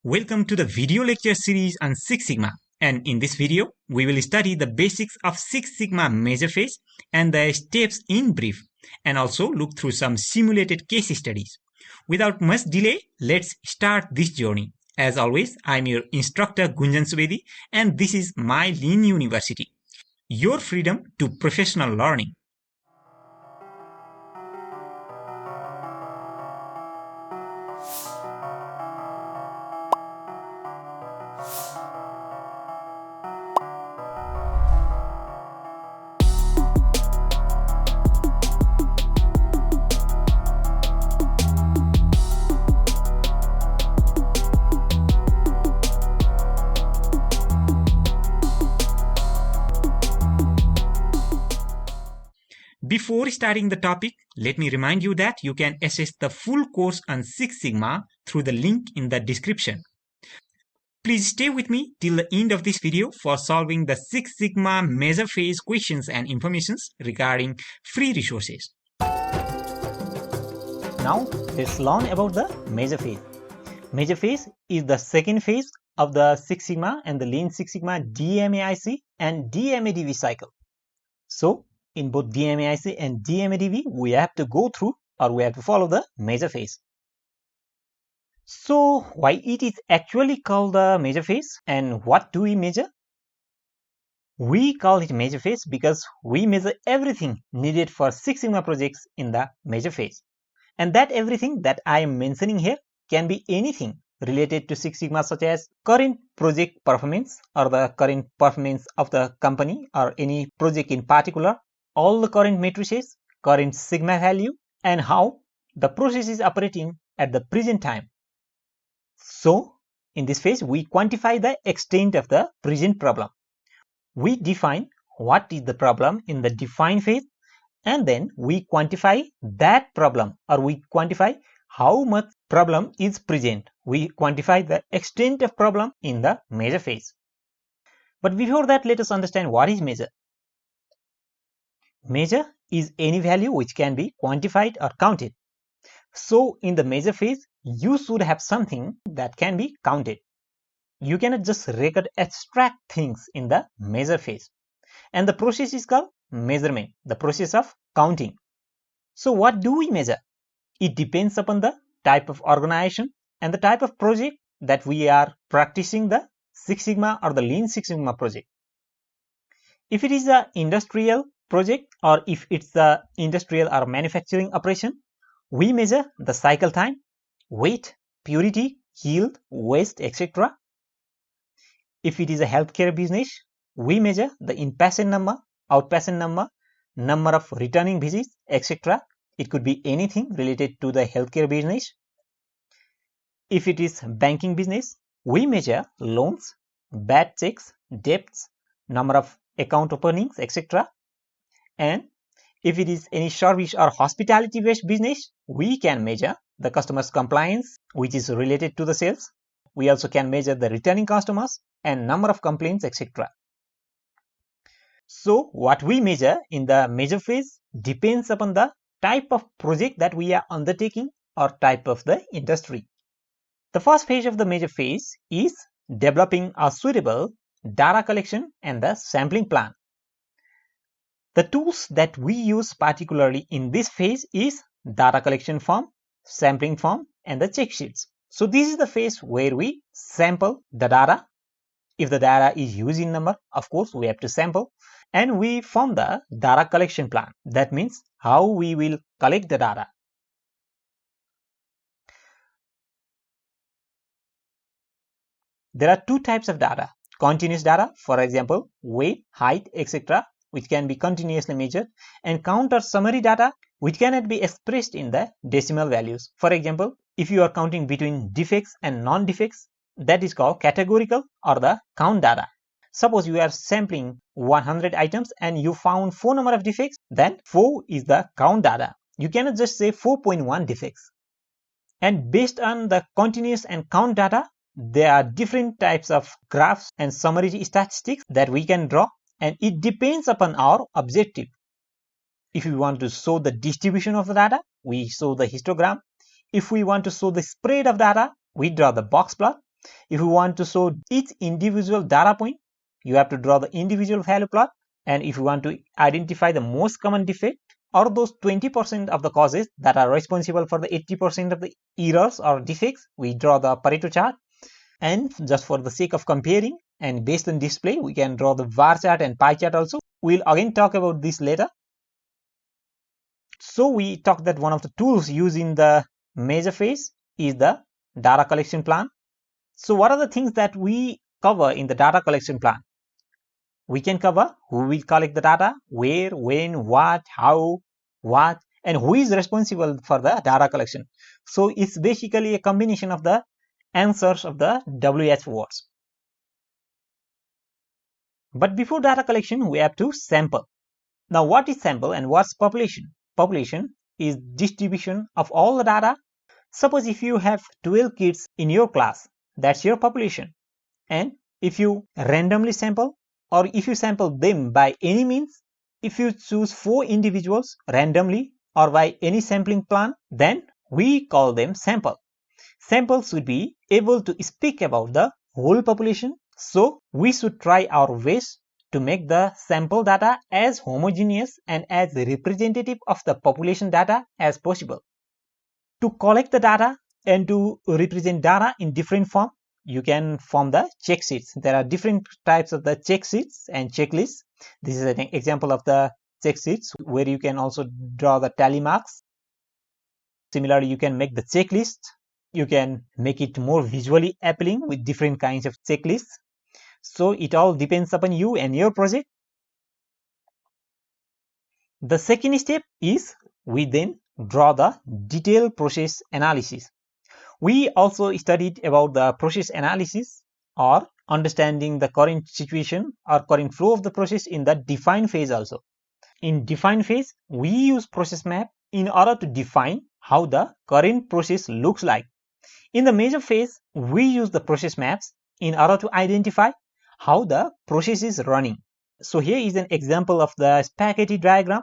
Welcome to the video lecture series on Six Sigma, and in this video we will study the basics of Six Sigma measure phase and the steps in brief, and also look through some simulated case studies. Without much delay, let's start this journey. As always, I'm your instructor Gunjan Subedi, and this is my Lean University, your freedom to professional learning. Before starting the topic, let me remind you that you can access the full course on Six Sigma through the link in the description. Please stay with me till the end of this video for solving the Six Sigma measure phase questions and informations regarding free resources. Now let's learn about the measure phase. Measure phase is the second phase of the Six Sigma and the Lean Six Sigma DMAIC and DMADV cycle. So in both DMAIC and DMADV, we have to go through or we have to follow the measure phase. So why it is actually called the measure phase and what do we measure? We call it measure phase because we measure everything needed for Six Sigma projects in the measure phase. And that everything that I am mentioning here can be anything related to Six Sigma, such as current project performance or the current performance of the company or any project in particular, all the current matrices, current sigma value, and how the process is operating at the present time. So in this phase, we quantify the extent of the present problem. We define what is the problem in the define phase, and then we quantify that problem, or we quantify how much problem is present. We quantify the extent of problem in the measure phase. But before that, let us understand what is measure. Measure is any value which can be quantified or counted. So in the measure phase, you should have something that can be counted. You cannot just record abstract things in the measure phase. And the process is called measurement, the process of counting. So what do we measure? It depends upon the type of organization and the type of project that we are practicing the Six Sigma or the Lean Six Sigma project. If it is an industrial project or if it's the industrial or manufacturing operation, we measure the cycle time, weight, purity, yield, waste, etc. If it is a healthcare business, we measure the inpatient number, outpatient number, number of returning visits, etc. It could be anything related to the healthcare business. If it is banking business, we measure loans, bad checks, debts, number of account openings, etc. And if it is any service or hospitality based business, we can measure the customer's compliance, which is related to the sales. We also can measure the returning customers and number of complaints, etc. So what we measure in the measure phase depends upon the type of project that we are undertaking or type of the industry. The first phase of the measure phase is developing a suitable data collection and the sampling plan. The tools that we use particularly in this phase is data collection form, sampling form, and the check sheets. So this is the phase where we sample the data. If the data is used in number, of course we have to sample, and we form the data collection plan. That means how we will collect the data. There are two types of data: continuous data, for example weight, height, etc., which can be continuously measured, and count or summary data, which cannot be expressed in the decimal values. For example, if you are counting between defects and non-defects, that is called categorical or the count data. Suppose you are sampling 100 items and you found 4 number of defects, then 4 is the count data. You cannot just say 4.1 defects. And based on the continuous and count data, there are different types of graphs and summary statistics that we can draw, and it depends upon our objective. If we want to show the distribution of the data, we show the histogram. If we want to show the spread of data, we draw the box plot. If you want to show each individual data point, you have to draw the individual value plot. And if you want to identify the most common defect or those 20% of the causes that are responsible for the 80% of the errors or defects, we draw the Pareto chart. And just for the sake of comparing and based on display, we can draw the bar chart and pie chart also. We'll again talk about this later. So we talked that one of the tools used in the measure phase is the data collection plan. So what are the things that we cover in the data collection plan? We can cover who will collect the data, where, when, what, how, what, and who is responsible for the data collection. So it's basically a combination of the answers of the WH words. But before data collection, we have to sample. Now what is sample and what's population? Population is distribution of all the data. Suppose if you have 12 kids in your class, that's your population. And if you randomly sample, or if you sample them by any means, if you choose 4 individuals randomly or by any sampling plan, then we call them sample. Sample should be able to speak about the whole population. So we should try our best to make the sample data as homogeneous and as representative of the population data as possible. To collect the data and to represent data in different form, you can form the check sheets. There are different types of the check sheets and checklists. This is an example of the check sheets where you can also draw the tally marks. Similarly, you can make the checklist. You can make it more visually appealing with different kinds of checklists. So it all depends upon you and your project. The second step is we then draw the detailed process analysis. We also studied about the process analysis or understanding the current situation or current flow of the process in the define phase also. In define phase, we use process map in order to define how the current process looks like. In the measure phase, we use the process maps in order to identify how the process is running. So here is an example of the spaghetti diagram.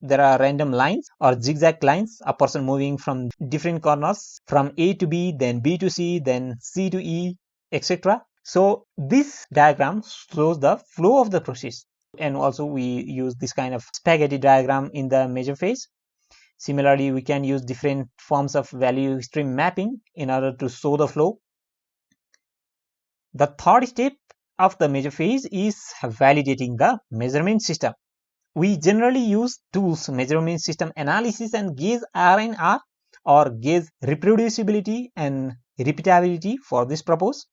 There are random lines or zigzag lines, a person moving from different corners from A to B, then B to C, then C to E, etc. So this diagram shows the flow of the process. And also we use this kind of spaghetti diagram in the measure phase. Similarly, we can use different forms of value stream mapping in order to show the flow. The third step of the measure phase is validating the measurement system. We generally use tools measurement system analysis and gauge R&R or gauge reproducibility and repeatability for this purpose.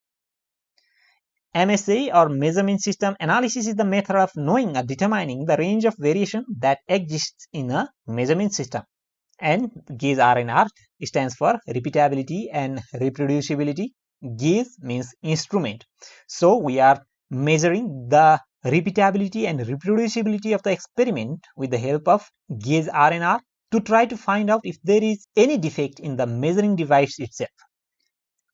MSA or measurement system analysis is the method of knowing or determining the range of variation that exists in a measurement system. And gauge R&R stands for repeatability and reproducibility. Gauge means instrument. So we are measuring the repeatability and reproducibility of the experiment with the help of gauge R&R to try to find out if there is any defect in the measuring device itself.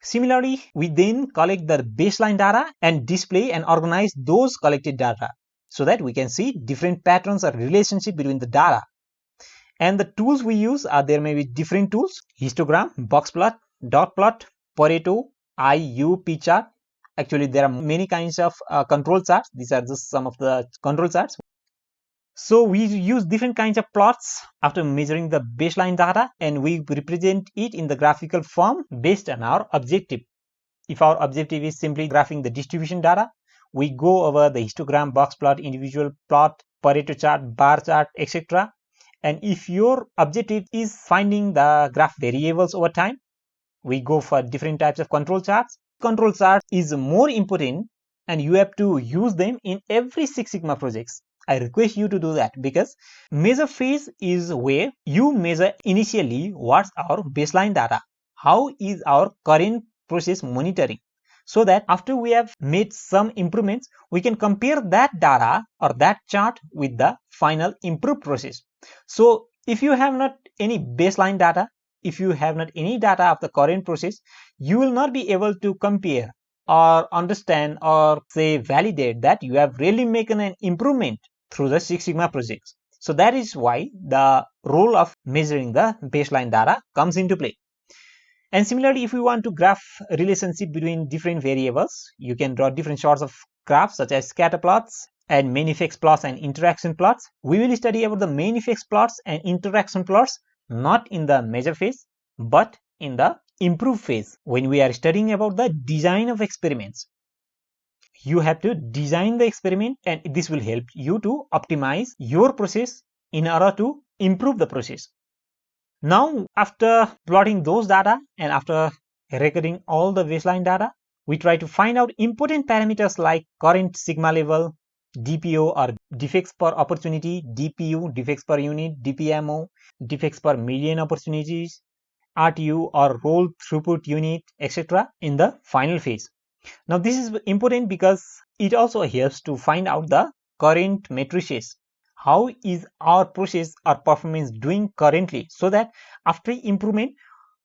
Similarly, we then collect the baseline data and display and organize those collected data so that we can see different patterns or relationship between the data. And the tools we use are, there may be different tools: histogram, box plot, dot plot, Pareto, I-U-P chart. Actually, there are many kinds of control charts. These are just some of the control charts. So we use different kinds of plots after measuring the baseline data, and we represent it in the graphical form based on our objective. If our objective is simply graphing the distribution data, we go over the histogram, box plot, individual plot, Pareto chart, bar chart, etc. And if your objective is finding the graph variables over time, we go for different types of control charts. Control chart is more important and you have to use them in every Six Sigma projects. I request you to do that because measure phase is where you measure initially what's our baseline data, how is our current process monitoring, so that after we have made some improvements, we can compare that data or that chart with the final improved process. So if you have not any baseline data, if you have not any data of the current process, you will not be able to compare or understand or say validate that you have really made an improvement through the Six Sigma projects. So that is why the role of measuring the baseline data comes into play. And similarly, if we want to graph a relationship between different variables, you can draw different sorts of graphs such as scatter plots and main effects plots and interaction plots. We will study about the main effects plots and interaction plots not in the measure phase but in the improve phase, when we are studying about the design of experiments. You have to design the experiment, and this will help you to optimize your process in order to improve the process. Now, after plotting those data and after recording all the baseline data, we try to find out important parameters like current sigma level, DPO or defects per opportunity, DPU, defects per unit, DPMO, defects per million opportunities, RTU or roll throughput unit, etc. in the final phase. Now, this is important because it also helps to find out the current matrices. How is our process or performance doing currently, so that after improvement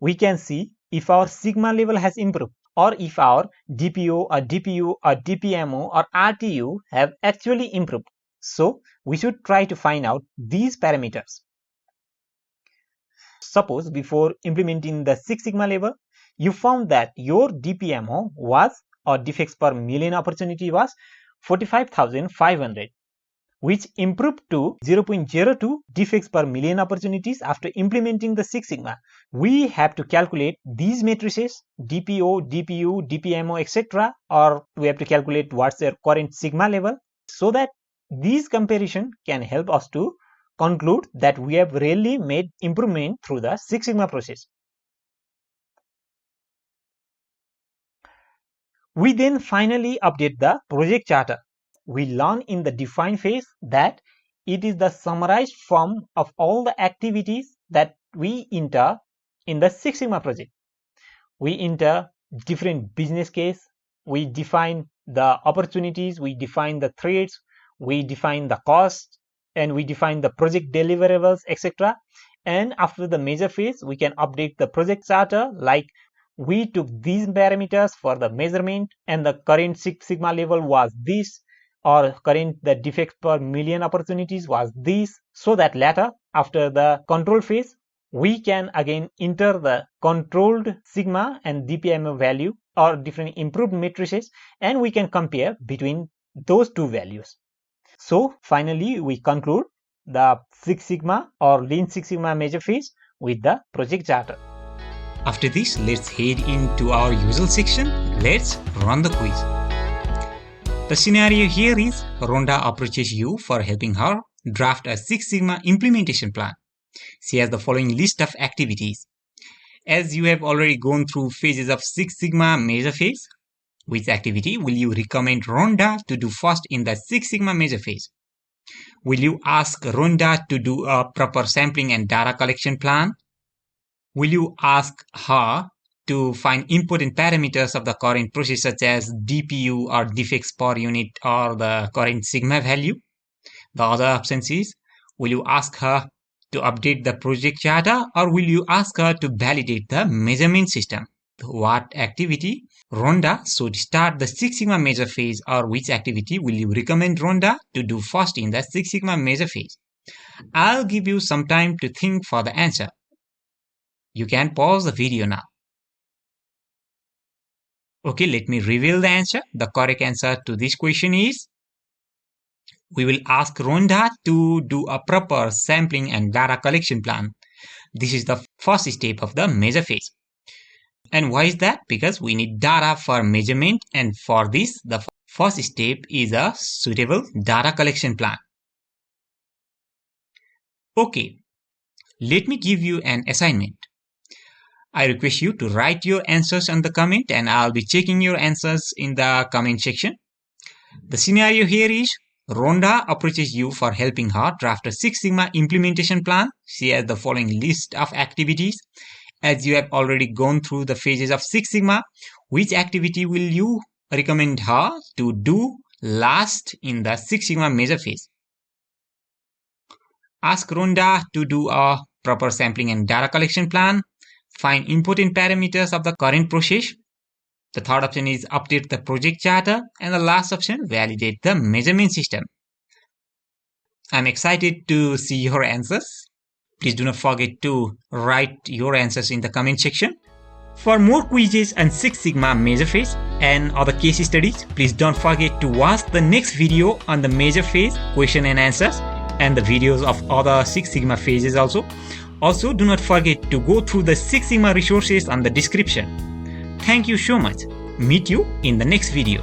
we can see if our sigma level has improved or if our DPO or DPU or DPMO or RTU have actually improved. So we should try to find out these parameters. Suppose before implementing the Six Sigma level, you found that your DPMO was, or defects per million opportunity was 45,500, which improved to 0.02 defects per million opportunities after implementing the Six Sigma. We have to calculate these matrices, DPO, DPU, DPMO, etc., or we have to calculate what's their current sigma level, so that these comparison can help us to conclude that we have really made improvement through the Six Sigma process. We then finally update the project charter. We learn in the define phase that it is the summarized form of all the activities that we enter in the Six Sigma project. We enter different business case, we define the opportunities, we define the threats, we define the cost, and we define the project deliverables, etc. And after the measure phase, we can update the project charter, like we took these parameters for the measurement and the current Six Sigma level was this, or current the defects per million opportunities was this, so that later after the control phase we can again enter the controlled sigma and DPMO value or different improved matrices, and we can compare between those two values. So finally we conclude the Six Sigma or Lean Six Sigma measure phase with the project charter. After this, let's head into our usual section. Let's run the quiz. The scenario here is Rhonda approaches you for helping her draft a Six Sigma implementation plan. She has the following list of activities. As you have already gone through phases of Six Sigma measure phase, which activity will you recommend Rhonda to do first in the Six Sigma measure phase? Will you ask Rhonda to do a proper sampling and data collection plan? Will you ask her to find important parameters of the current process such as DPU or defects per unit or the current sigma value? The other options is, will you ask her to update the project charter, or will you ask her to validate the measurement system? What activity Rhonda should start the Six Sigma measure phase, or which activity will you recommend Rhonda to do first in the Six Sigma measure phase? I'll give you some time to think for the answer. You can pause the video now. Okay, let me reveal the answer. The correct answer to this question is, we will ask Rhonda to do a proper sampling and data collection plan. This is the first step of the measure phase. And why is that? Because we need data for measurement, and for this, the first step is a suitable data collection plan. Okay, let me give you an assignment. I request you to write your answers on the comment, and I'll be checking your answers in the comment section. The scenario here is, Rhonda approaches you for helping her draft a Six Sigma implementation plan. She has the following list of activities. As you have already gone through the phases of Six Sigma, which activity will you recommend her to do last in the Six Sigma measure phase? Ask Rhonda to do a proper sampling and data collection plan. Find important parameters of the current process. The third option is update the project charter, and the last option, validate the measurement system. I'm excited to see your answers. Please do not forget to write your answers in the comment section. For more quizzes and Six Sigma major phase and other case studies, please don't forget to watch the next video on the major phase question and answers and the videos of other Six Sigma phases also. Also, do not forget to go through the Six Sigma resources on the description. Thank you so much. Meet you in the next video.